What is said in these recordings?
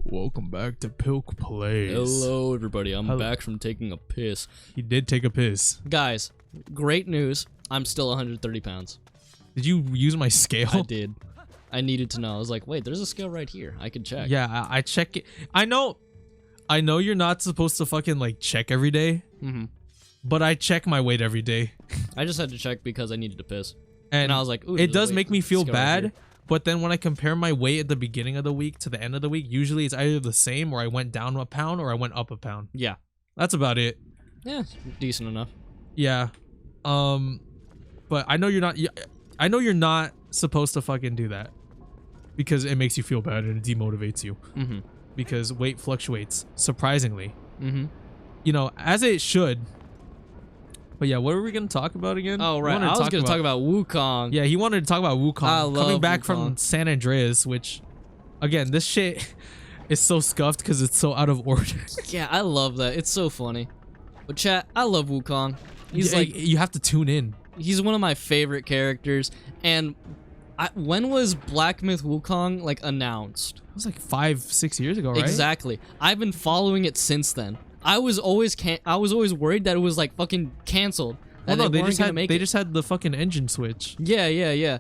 Welcome back to PilkPlays. Hello, everybody. I'm back from taking a piss. He did take a piss. Guys, great news. I'm still 130 pounds. Did you use my scale? I did. I needed to know. I was like, wait, there's a scale right here. I can check. Yeah, I check it. I know you're not supposed to fucking like check every day. But I check my weight every day. I just had to check because I needed to piss. And I was like, ooh, it does make me feel scale bad. right But then when I compare my weight at the beginning of the week to the end of the week, usually it's either the same or I went down a pound or I went up a pound. Yeah. That's about it. Yeah, decent enough. Yeah. But I know you're not supposed to fucking do that because it makes you feel bad and it demotivates you. Because weight fluctuates surprisingly. You know, as it should. But yeah, what are we gonna talk about again? Oh right, I was gonna talk about Wukong. Yeah, he wanted to talk about Wukong. I love coming back Wukong. from San Andreas, which, again, this shit is so scuffed because it's so out of order. Yeah, I love that. It's so funny. But chat, I love Wukong. He's yeah, like, you have to tune in. He's one of my favorite characters. And when was Black Myth Wukong like announced? It was like 5-6 years ago, right? Exactly. I've been following it since then. I was always worried that it was like fucking canceled. Well, no, they just had the fucking engine switch. Yeah.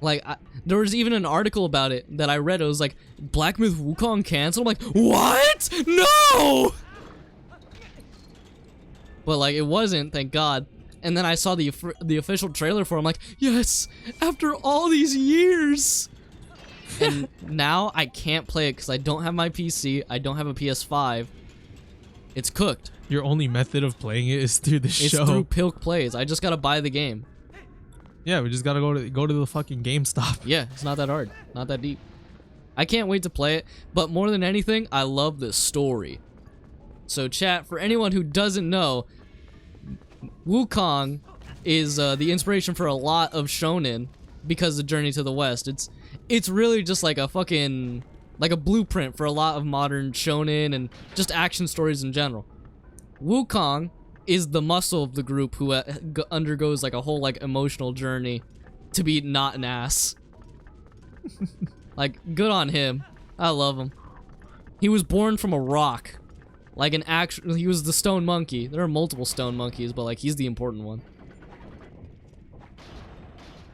Like there was even an article about it that I read. It was like Black Myth Wukong canceled. I'm like, what? No. But like it wasn't, thank God. And then I saw the official trailer for it. I'm like, yes, after all these years. And now I can't play it because I don't have my PC. I don't have a PS5. It's cooked. Your only method of playing it is through the show. It's through PilkPlays. I just gotta buy the game. Yeah, we just gotta go to the fucking GameStop. Yeah, it's not that hard. Not that deep. I can't wait to play it, but more than anything, I love the story. So chat, for anyone who doesn't know, Wukong is the inspiration for a lot of shonen because of Journey to the West. It's really just like a fucking like a blueprint for a lot of modern shonen and just action stories in general. Wukong is the muscle of the group who undergoes like a whole like emotional journey to be not an ass. Like, good on him. I love him. He was born from a rock. Like an actual, he was the stone monkey. There are multiple stone monkeys, but like he's the important one.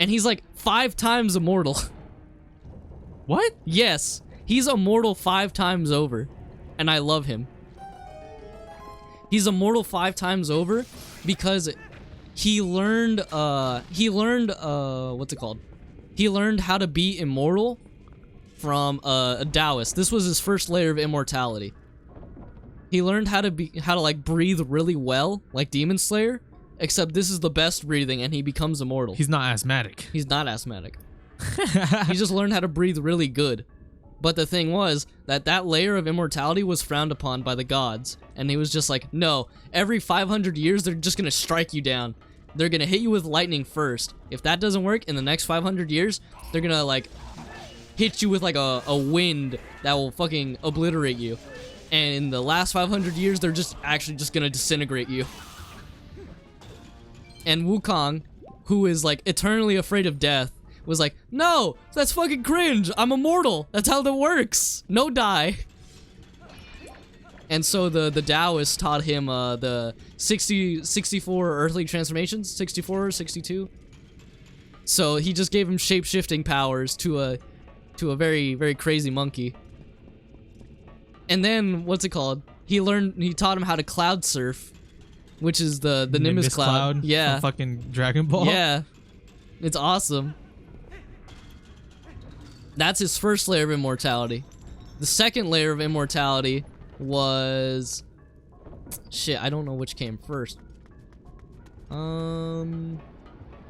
And he's like 5 times immortal. What? Yes. He's immortal 5 times over, and I love him. He's immortal 5 times over because he learned what's it called? He learned how to be immortal from a Taoist. This was his first layer of immortality. He learned how to like breathe really well, like Demon Slayer, except this is the best breathing and he becomes immortal. He's not asthmatic. He's not asthmatic. He just learned how to breathe really good. But the thing was that layer of immortality was frowned upon by the gods. And he was just like, no, every 500 years, they're just going to strike you down. They're going to hit you with lightning first. If that doesn't work, in the next 500 years, they're going to like hit you with like a wind that will fucking obliterate you. And in the last 500 years, they're just actually just going to disintegrate you. And Wukong, who is like eternally afraid of death, was like, no, that's fucking cringe. I'm immortal. That's how that works. No die. And so the Taoists taught him the 64 earthly transformations, 64 or 62. So he just gave him shape-shifting powers to a very, very crazy monkey. And then what's it called? He taught him how to cloud surf, which is the Nimbus cloud. Yeah. From fucking Dragon Ball. Yeah. It's awesome. That's his first layer of immortality. The second layer of immortality was... Shit, I don't know which came first.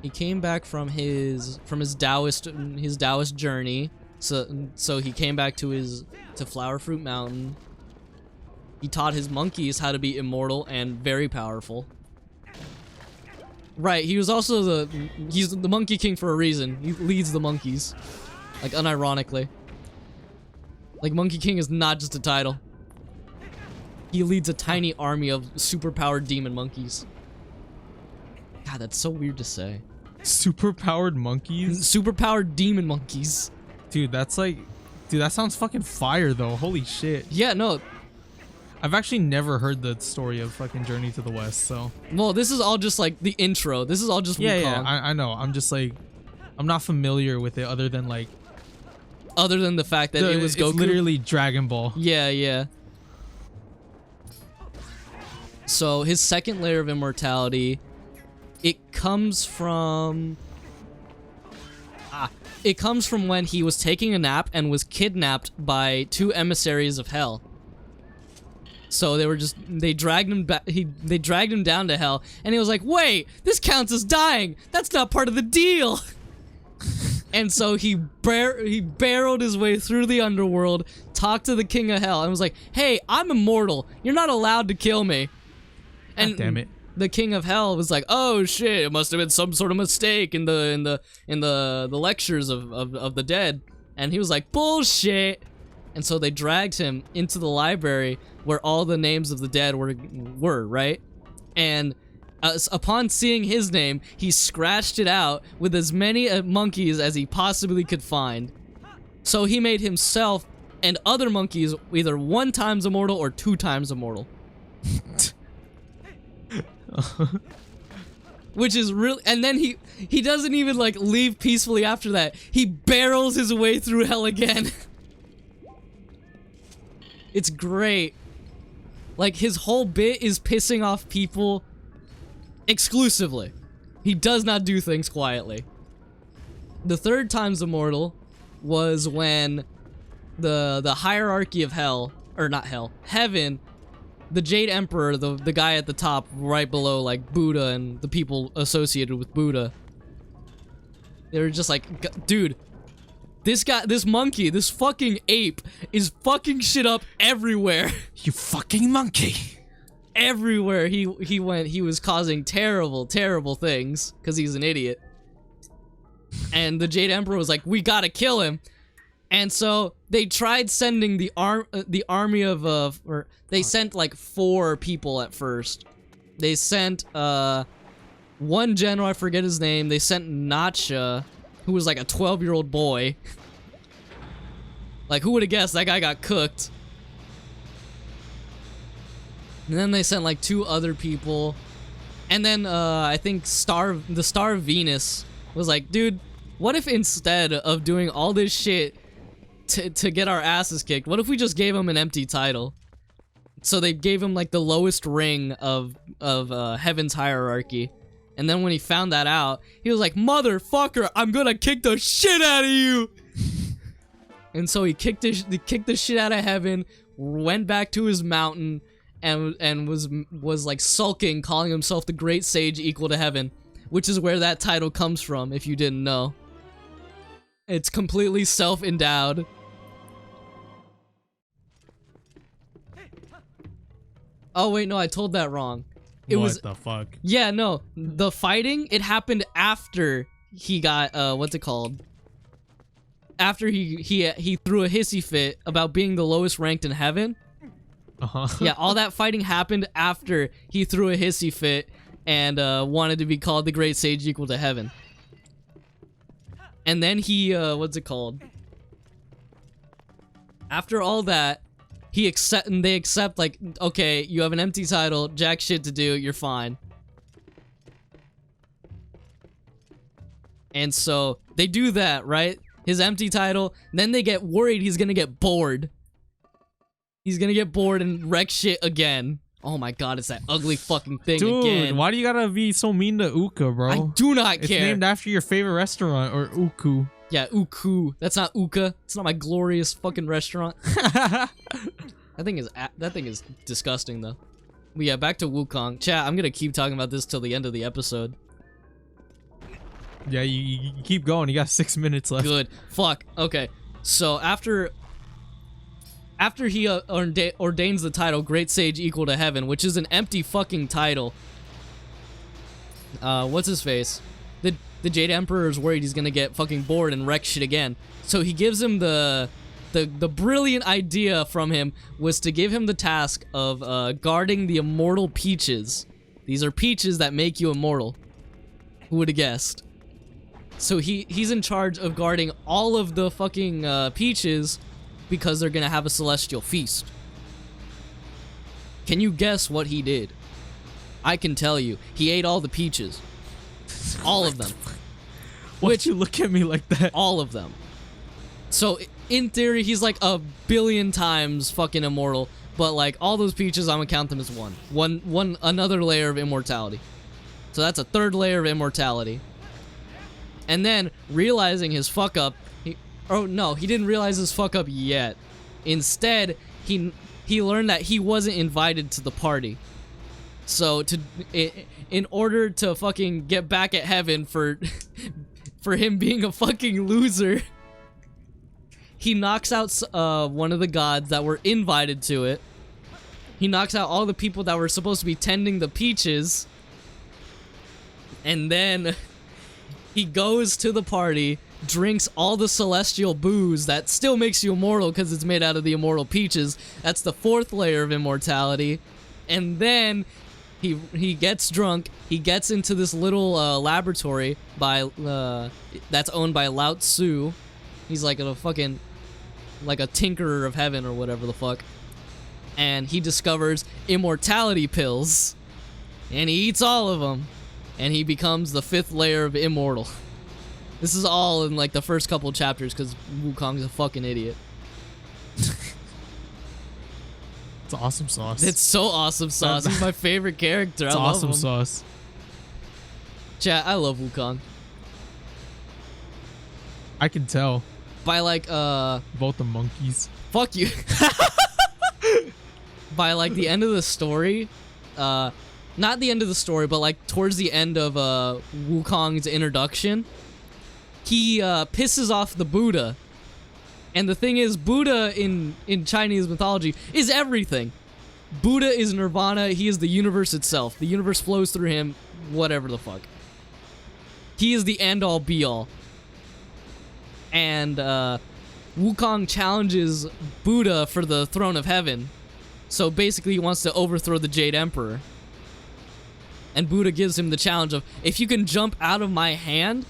He came back from his Taoist journey. So he came back to Flower Fruit Mountain. He taught his monkeys how to be immortal and very powerful. Right, he was also he's the Monkey King for a reason. He leads the monkeys. Like, unironically. Like, Monkey King is not just a title. He leads a tiny army of superpowered demon monkeys. God, that's so weird to say. Superpowered monkeys? Superpowered demon monkeys. Dude, that's like Dude, that sounds fucking fire though. Holy shit. Yeah, no. I've actually never heard the story of fucking Journey to the West, so. Well, this is all just like the intro. This is all just yeah, Wukong. yeah. I know. I'm just like, I'm not familiar with it other than like. Other than the fact that it was Goku. It's literally Dragon Ball. Yeah, yeah. So his second layer of immortality, it comes from. It comes from when he was taking a nap and was kidnapped by 2 emissaries of hell. So they dragged him back. They dragged him down to hell, and he was like, "Wait, this counts as dying. That's not part of the deal." And so he barreled his way through the underworld, talked to the king of hell, and was like, "Hey, I'm immortal. You're not allowed to kill me." And God damn it. The king of hell was like, "Oh shit! It must have been some sort of mistake in the lectures of the dead." And he was like, "Bullshit!" And so they dragged him into the library where all the names of the dead were right. And upon seeing his name, he scratched it out with as many monkeys as he possibly could find. So he made himself and other monkeys either 1 times immortal or 2 times immortal. Which is real. And then he doesn't even like leave peacefully after that. He barrels his way through hell again. It's great. Like, his whole bit is pissing off people exclusively. He does not do things quietly. The 3rd times immortal was when the hierarchy of hell, or not hell, heaven, the Jade Emperor, the guy at the top right below like Buddha and the people associated with Buddha, they were just like, dude, this guy, this monkey, this fucking ape is fucking shit up everywhere. You fucking monkey. Everywhere he went, he was causing terrible, terrible things because he's an idiot. And the Jade Emperor was like, "We gotta kill him." And so they tried sending the army of they sent like 4 people at first. They sent one general, I forget his name. They sent Nacha, who was like a 12-year-old boy. Like, who would have guessed that guy got cooked? And then they sent like 2 other people. And then I think the Star of Venus was like, "Dude, what if instead of doing all this shit to get our asses kicked, what if we just gave him an empty title?" So they gave him like the lowest ring of heaven's hierarchy. And then when he found that out, he was like, "Motherfucker, I'm gonna kick the shit out of you!" And so he kicked the shit out of heaven, went back to his mountain, and was like sulking, calling himself the Great Sage equal to heaven, which is where that title comes from, if you didn't know. It's completely self-endowed. Oh wait, no, I told that wrong. What the fuck? Yeah, no, the fighting, it happened after he got what's it called? After he threw a hissy fit about being the lowest ranked in heaven. Yeah, all that fighting happened after he threw a hissy fit and wanted to be called the Great Sage equal to heaven. And then he what's it called? After all that, they accept like, okay, you have an empty title, jack shit to do, you're fine. And so they do that, right? His empty title, then they get worried he's gonna get bored. He's gonna get bored and wreck shit again. Oh my god, it's that ugly fucking thing again. Dude, why do you gotta be so mean to Uka, bro? I do not care. It's named after your favorite restaurant, or Uku. Yeah, Uku. That's not Uka. It's not my glorious fucking restaurant. That thing is disgusting though. But yeah, back to Wukong. Chat, I'm gonna keep talking about this till the end of the episode. Yeah, you keep going. You got 6 minutes left. Good. Fuck. Okay. So after he ordains the title Great Sage equal to heaven, which is an empty fucking title. What's his face? The Jade Emperor is worried he's gonna get fucking bored and wreck shit again. So he gives him the brilliant idea from him was to give him the task of guarding the immortal peaches. These are peaches that make you immortal. Who would have guessed? So he's in charge of guarding all of the fucking peaches because they're gonna have a celestial feast. Can you guess what he did? I can tell you. He ate all the peaches. All of them. Why'd you look at me like that? All of them. So, in theory, he's like a billion times fucking immortal, but like all those peaches, I'm gonna count them as another layer of immortality. So that's a third layer of immortality. And then, realizing his fuck up, he didn't realize his fuck up yet. Instead, he learned that he wasn't invited to the party. So in order to fucking get back at heaven for him being a fucking loser, he knocks out one of the gods that were invited to it. He knocks out all the people that were supposed to be tending the peaches. And then he goes to the party, drinks all the celestial booze that still makes you immortal because it's made out of the immortal peaches. That's the fourth layer of immortality. And then he gets drunk. He gets into this little laboratory that's owned by Lao Tzu. He's like a fucking like a tinkerer of heaven or whatever the fuck. And he discovers immortality pills. And he eats all of them. And he becomes the fifth layer of immortal. This is all in like the first couple chapters because Wukong's a fucking idiot. It's awesome sauce. It's so awesome sauce. He's my favorite character. It's I love awesome him. sauce. Chat, I love Wukong. I can tell. By like both the monkeys. Fuck you. By like the end of the story, not the end of the story, but like towards the end of Wukong's introduction, he pisses off the Buddha. And the thing is, Buddha in Chinese mythology is everything. Buddha is Nirvana. He is the universe itself. The universe flows through him. Whatever the fuck. He is the end-all, be-all. And Wukong challenges Buddha for the throne of heaven. So basically, he wants to overthrow the Jade Emperor. And Buddha gives him the challenge of, if you can jump out of my hand,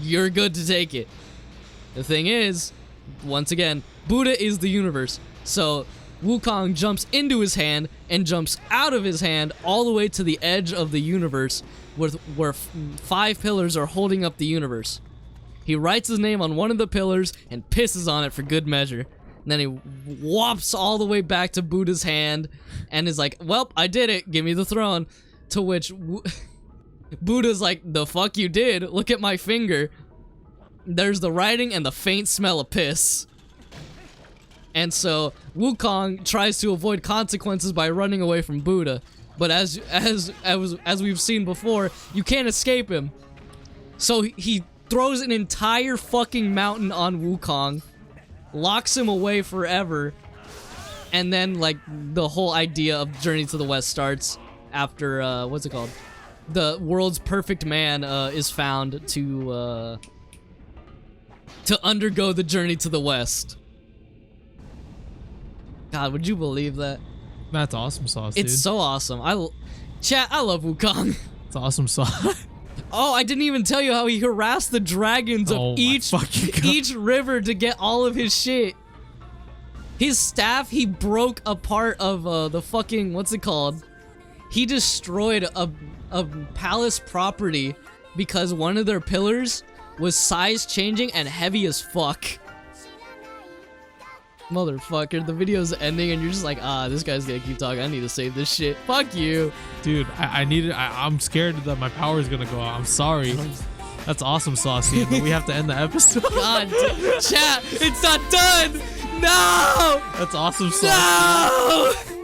you're good to take it. The thing is, once again, Buddha is the universe. So Wukong jumps into his hand and jumps out of his hand all the way to the edge of the universe where 5 pillars are holding up the universe. He writes his name on one of the pillars and pisses on it for good measure. And then he whops all the way back to Buddha's hand and is like, well, I did it. Give me the throne. To which Buddha's like, the fuck you did? Look at my finger. There's the writing and the faint smell of piss. And so Wukong tries to avoid consequences by running away from Buddha. But as we've seen before, you can't escape him. So he throws an entire fucking mountain on Wukong, locks him away forever, and then like the whole idea of Journey to the West starts after what's it called? The world's perfect man is found to undergo the journey to the West. God, would you believe that? That's awesome sauce, dude. It's so awesome. I love Wukong. It's awesome sauce. Oh, I didn't even tell you how he harassed the dragons of each river to get all of his shit. His staff, he broke a part of the fucking, what's it called? He destroyed a palace property because one of their pillars was size changing and heavy as fuck. Motherfucker, the video's ending and you're just like, this guy's gonna keep talking. I need to save this shit. Fuck you. Dude, I'm scared that my power is gonna go out. I'm sorry. That's awesome sauce, but we have to end the episode. God, chat, it's not done. No! That's awesome sauce. No!